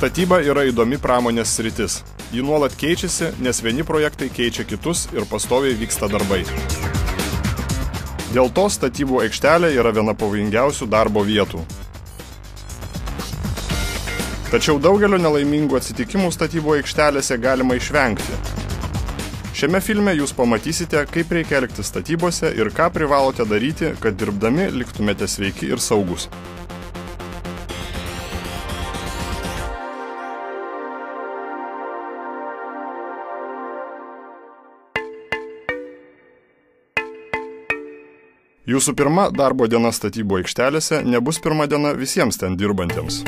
Statyba yra įdomi pramonės sritis. Ji nuolat keičiasi, nes vieni projektai keičia kitus ir pastoviai vyksta darbai. Dėl to statybų aikštelė yra viena pavojingiausių darbo vietų. Tačiau daugelio nelaimingų atsitikimų statybų aikštelėse galima išvengti. Šiame filme jūs pamatysite, kaip reikia elgtis statybose ir ką privalote daryti, kad dirbdami liktumėte sveiki ir saugus. Jūsų pirma darbo diena statybų aikštelėse nebus pirma diena visiems ten dirbantiems.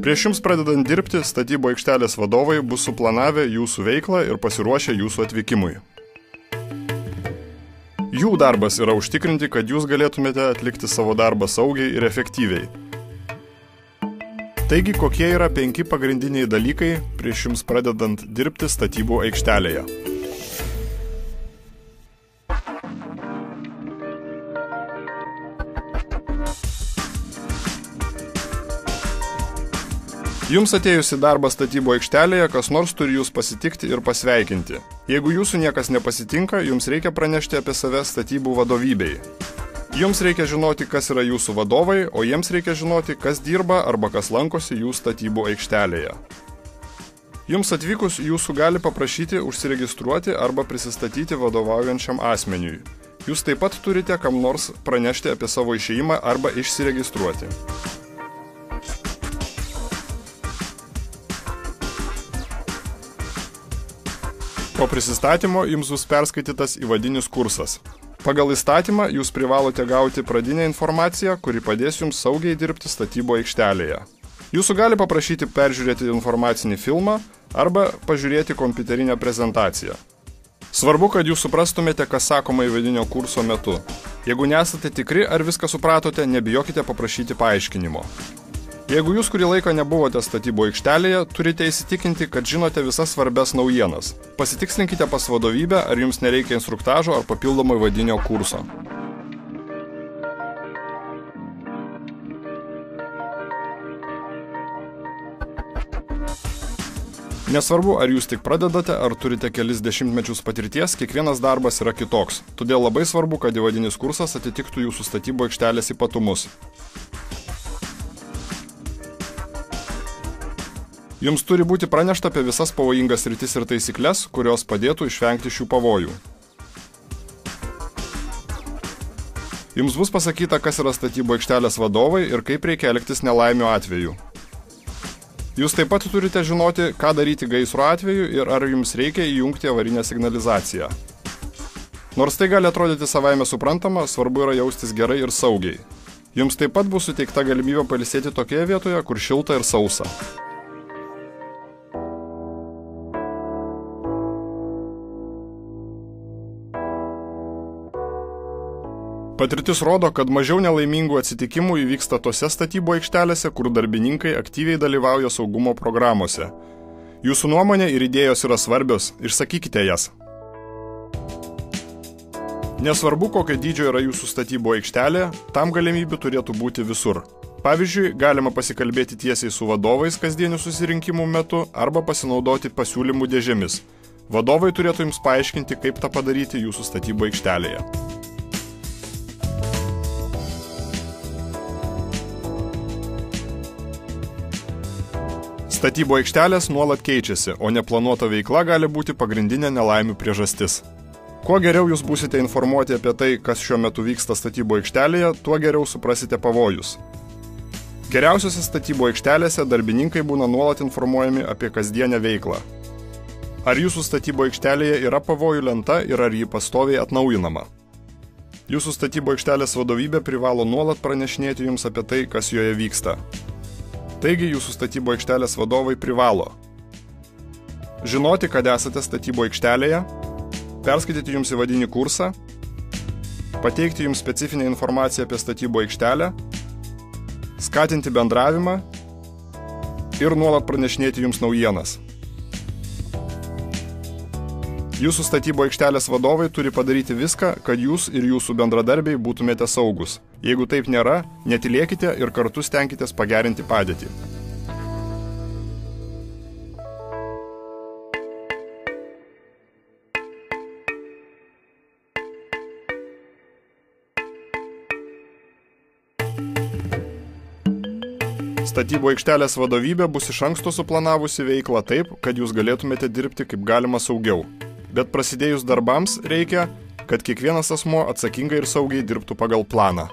Prieš jums pradedant dirbti, statybų aikštelės vadovai bus suplanavę jūsų veiklą ir pasiruošę jūsų atvykimui. Jų darbas yra užtikrinti, kad jūs galėtumėte atlikti savo darbą saugiai ir efektyviai. Taigi, kokie yra 5 pagrindiniai dalykai prieš jums pradedant dirbti statybų aikštelėje? Jums atėjus į darbą statybų aikštelėje, kas nors turi jūs pasitikti ir pasveikinti. Jeigu jūsų niekas nepasitinka, jums reikia pranešti apie save statybų vadovybei. Jums reikia žinoti, kas yra jūsų vadovai, o jiems reikia žinoti, kas dirba arba kas lankosi jų statybų aikštelėje. Jums atvykus jūsų gali paprašyti užsiregistruoti arba prisistatyti vadovaujančiam asmeniui. Jūs taip pat turite kam nors pranešti apie savo išėjimą arba išsiregistruoti. Po prisistatymo jums bus perskaitytas įvadinis kursas. Pagal įstatymą jūs privalote gauti pradinę informaciją, kuri padės jums saugiai dirbti statybų aikštelėje. Jūsų gali paprašyti peržiūrėti informacinį filmą arba pažiūrėti kompiuterinę prezentaciją. Svarbu, kad jūs suprastumėte, kas sakoma įvadinio kurso metu. Jeigu nesate tikri, ar viską supratote, nebijokite paprašyti paaiškinimo. Jeigu jūs kurį laiką nebuvote statybų aikštelėje, turite įsitikinti, kad žinote visas svarbias naujienas. Pasitikslinkite pas vadovybę, ar jums nereikia instruktažo ar papildomai įvadinio kurso. Nesvarbu, ar jūs tik pradedate, ar turite kelis dešimtmečius patirties, kiekvienas darbas yra kitoks. Todėl labai svarbu, kad įvadinis kursas atitiktų jūsų statybų aikštelės ypatumus. Jums turi būti pranešta apie visas pavojingas sritis ir taisykles, kurios padėtų išvengti šių pavojų. Jums bus pasakyta, kas yra statybų aikštelės vadovai ir kaip reikia elgtis nelaimių atveju. Jūs taip pat turite žinoti, ką daryti gaisro atveju ir ar jums reikia įjungti avarinę signalizaciją. Nors tai gali atrodyti savaime suprantama, svarbu yra jaustis gerai ir saugiai. Jums taip pat bus suteikta galimybė pailsėti tokioje vietoje, kur šilta ir sausa. Patirtis rodo, kad mažiau nelaimingų atsitikimų įvyksta tose statybų aikštelėse, kur darbininkai aktyviai dalyvauja saugumo programuose. Jūsų nuomonė ir idėjos yra svarbios, išsakykite jas. Nesvarbu, kokio dydžio yra jūsų statybų aikštelė, tam galimybių turėtų būti visur. Pavyzdžiui, galima pasikalbėti tiesiai su vadovais kasdienių susirinkimų metu arba pasinaudoti pasiūlymų dėžėmis. Vadovai turėtų jums paaiškinti, kaip tą padaryti jūsų statybų aikštelėje. Statybų aikštelės nuolat keičiasi, o neplanuota veikla gali būti pagrindinė nelaimių priežastis. Kuo geriau jūs būsite informuoti apie tai, kas šiuo metu vyksta statybų aikštelėje, tuo geriau suprasite pavojus. Geriausiose statybų aikštelėse darbininkai būna nuolat informuojami apie kasdienę veiklą. Ar jūsų statybų aikštelėje yra pavojų lenta ir ar ji pastoviai atnaujinama? Jūsų statybų aikštelės vadovybė privalo nuolat pranešinėti jums apie tai, kas joje vyksta. Taigi jūsų statybų aikštelės vadovai privalo žinoti, kad esate statybų aikštelėje, perskaityti jums įvadinį kursą, pateikti jums specifinę informaciją apie statybų aikštelę, skatinti bendravimą ir nuolat pranešinėti jums naujienas. Jūsų statybų aikštelės vadovai turi padaryti viską, kad jūs ir jūsų bendradarbiai būtumėte saugus. Jeigu taip nėra, netylėkite ir kartu stenkitės pagerinti padėtį. Statybų aikštelės vadovybė bus iš anksto suplanavusi veiklą taip, kad jūs galėtumėte dirbti kaip galima saugiau. Bet prasidėjus darbams reikia, kad kiekvienas asmuo atsakingai ir saugiai dirbtų pagal planą.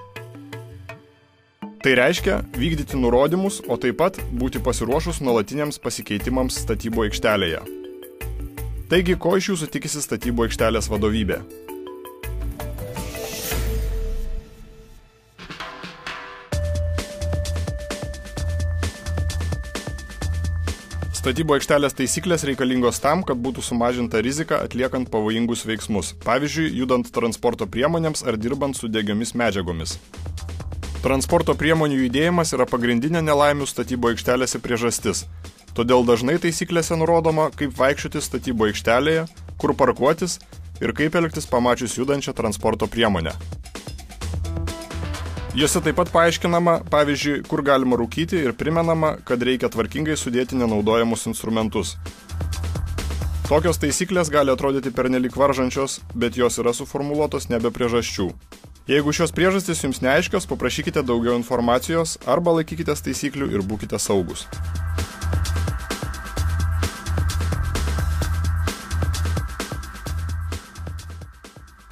Tai reiškia vykdyti nurodymus, o taip pat būti pasiruošus nuolatiniams pasikeitimams statybų aikštelėje. Taigi, ko iš jūsų tikisi statybų aikštelės vadovybė? Statybų aikštelės taisyklės reikalingos tam, kad būtų sumažinta rizika atliekant pavojingus veiksmus, pavyzdžiui, judant transporto priemonėms ar dirbant su degiomis medžiagomis. Transporto priemonių judėjimas yra pagrindinė nelaimių statybų aikštelėse priežastis, todėl dažnai taisyklėse nurodoma, kaip vaikščioti statybų aikštelėje, kur parkuotis ir kaip elgtis pamačius judančią transporto priemonę. Jose taip pat paaiškinama, pavyzdžiui, kur galima rūkyti ir primenama, kad reikia tvarkingai sudėti nenaudojamus instrumentus. Tokios taisyklės gali atrodyti pernelyg varžančios, bet jos yra suformuluotos ne be priežasčių. Jeigu šios priežastys jums neaiškios, paprašykite daugiau informacijos arba laikykitės taisyklių ir būkite saugus.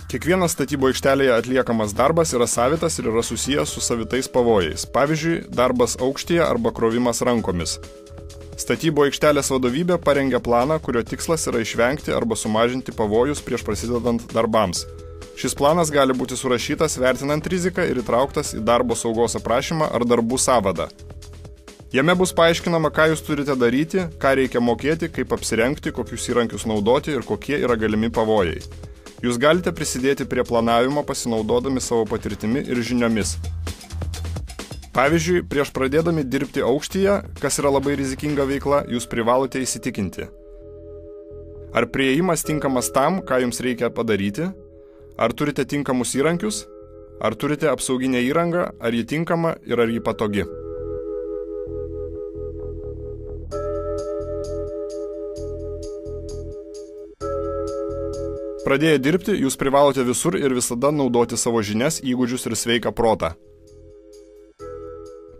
Kiekvienas statybų aikštelėje atliekamas darbas yra savitas ir yra susijęs su savitais pavojais. Pavyzdžiui, darbas aukštyje arba krovimas rankomis. Statybų aikštelės vadovybė parengia planą, kurio tikslas yra išvengti arba sumažinti pavojus prieš prasidedant darbams. Šis planas gali būti surašytas vertinant riziką ir įtrauktas į darbo saugos aprašymą ar darbų sąvadą. Jame bus paaiškinama, ką jūs turite daryti, ką reikia mokėti, kaip apsirengti, kokius įrankius naudoti ir kokie yra galimi pavojai. Jūs galite prisidėti prie planavimo pasinaudodami savo patirtimi ir žiniomis. Pavyzdžiui, prieš pradėdami dirbti aukštyje, kas yra labai rizikinga veikla, jūs privalote įsitikinti. Ar priėjimas tinkamas tam, ką jums reikia padaryti? Ar turite tinkamus įrankius? Ar turite apsauginę įrangą? Ar ji tinkama ir ar ji patogi? Pradėję dirbti, jūs privalote visur ir visada naudoti savo žinias, įgūdžius ir sveiką protą.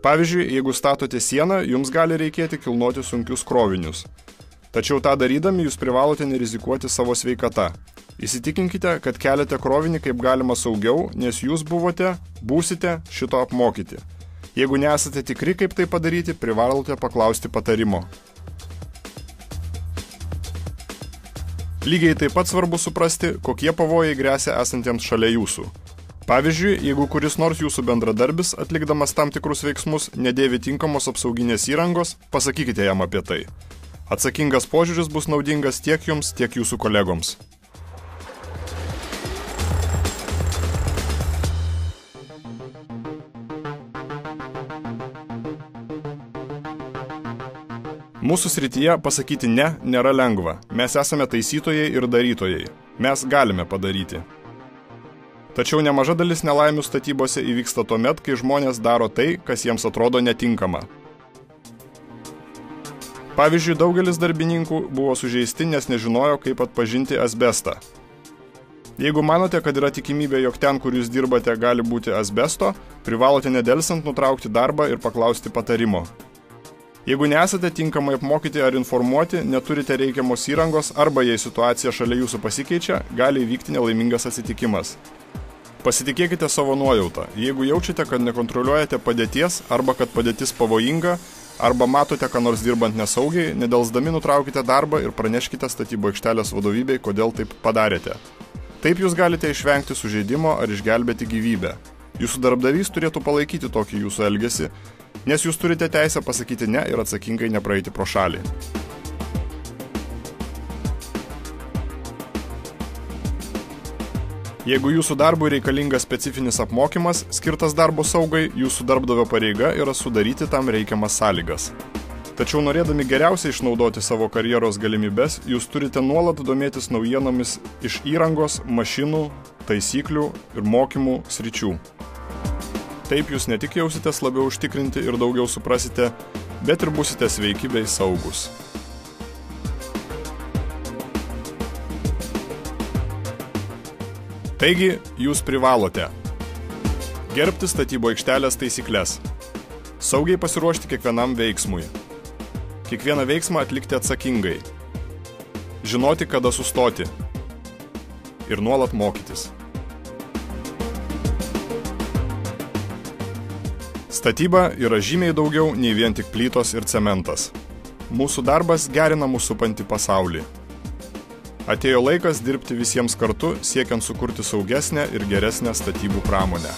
Pavyzdžiui, jeigu statote sieną, jums gali reikėti kilnoti sunkius krovinius. Tačiau tą darydami jūs privalote nerizikuoti savo sveikata. Įsitikinkite, kad keliate krovinį kaip galima saugiau, nes jūs būsite šito apmokyti. Jeigu nesate tikri, kaip tai padaryti, privalote paklausti patarimo. Lygiai taip pat svarbu suprasti, kokie pavojai gresia esantiems šalia jūsų. Pavyzdžiui, jeigu kuris nors jūsų bendradarbis, atlikdamas tam tikrus veiksmus, nedėvi tinkamos apsauginės įrangos, pasakykite jam apie tai. Atsakingas požiūris bus naudingas tiek jums, tiek jūsų kolegoms. Mūsų srityje pasakyti ne nėra lengva. Mes esame taisytojai ir darytojai. Mes galime padaryti. Tačiau nemaža dalis nelaimių statybose įvyksta tuomet, kai žmonės daro tai, kas jiems atrodo netinkama. Pavyzdžiui, daugelis darbininkų buvo sužeisti, nes nežinojo, kaip atpažinti asbestą. Jeigu manote, kad yra tikimybė, jog ten, kur jūs dirbate, gali būti asbesto, privalote nedelsiant nutraukti darbą ir paklausti patarimo. Jeigu nesate tinkamai apmokyti ar informuoti, neturite reikiamos įrangos arba jei situacija šalia jūsų pasikeičia, gali įvykti nelaimingas atsitikimas. Pasitikėkite savo nuojautą. Jeigu jaučiate, kad nekontroliuojate padėties arba kad padėtis pavojinga, arba matote, ką nors dirbant nesaugiai, nedelsdami nutraukite darbą ir praneškite statybų aikštelės vadovybei, kodėl taip padarėte. Taip jūs galite išvengti sužeidimo ar išgelbėti gyvybę. Jūsų darbdavys turėtų palaikyti tokį jūsų elgesį, nes jūs turite teisę pasakyti ne ir atsakingai nepraeiti pro šalį. Jeigu jūsų darbui reikalingas specifinis apmokymas, skirtas darbo saugai, jūsų darbdavio pareiga yra sudaryti tam reikiamas sąlygas. Tačiau norėdami geriausiai išnaudoti savo karjeros galimybes, jūs turite nuolat domėtis naujienomis iš įrangos, mašinų, taisyklių ir mokymų sričių. Taip jūs ne tik jausitės labiau užtikrinti ir daugiau suprasite, bet ir būsite sveiki bei saugus. Taigi, jūs privalote gerbti statybų aikštelės taisykles, Saugiai pasiruošti kiekvienam veiksmui. Kiekvieną veiksmą atlikti atsakingai. Žinoti, kada sustoti. Ir nuolat mokytis. Statyba yra žymiai daugiau nei vien tik plytos ir cementas. Mūsų darbas gerina mūsų supantį pasaulį. Atėjo laikas dirbti visiems kartu, siekiant sukurti saugesnę ir geresnę statybų pramonę.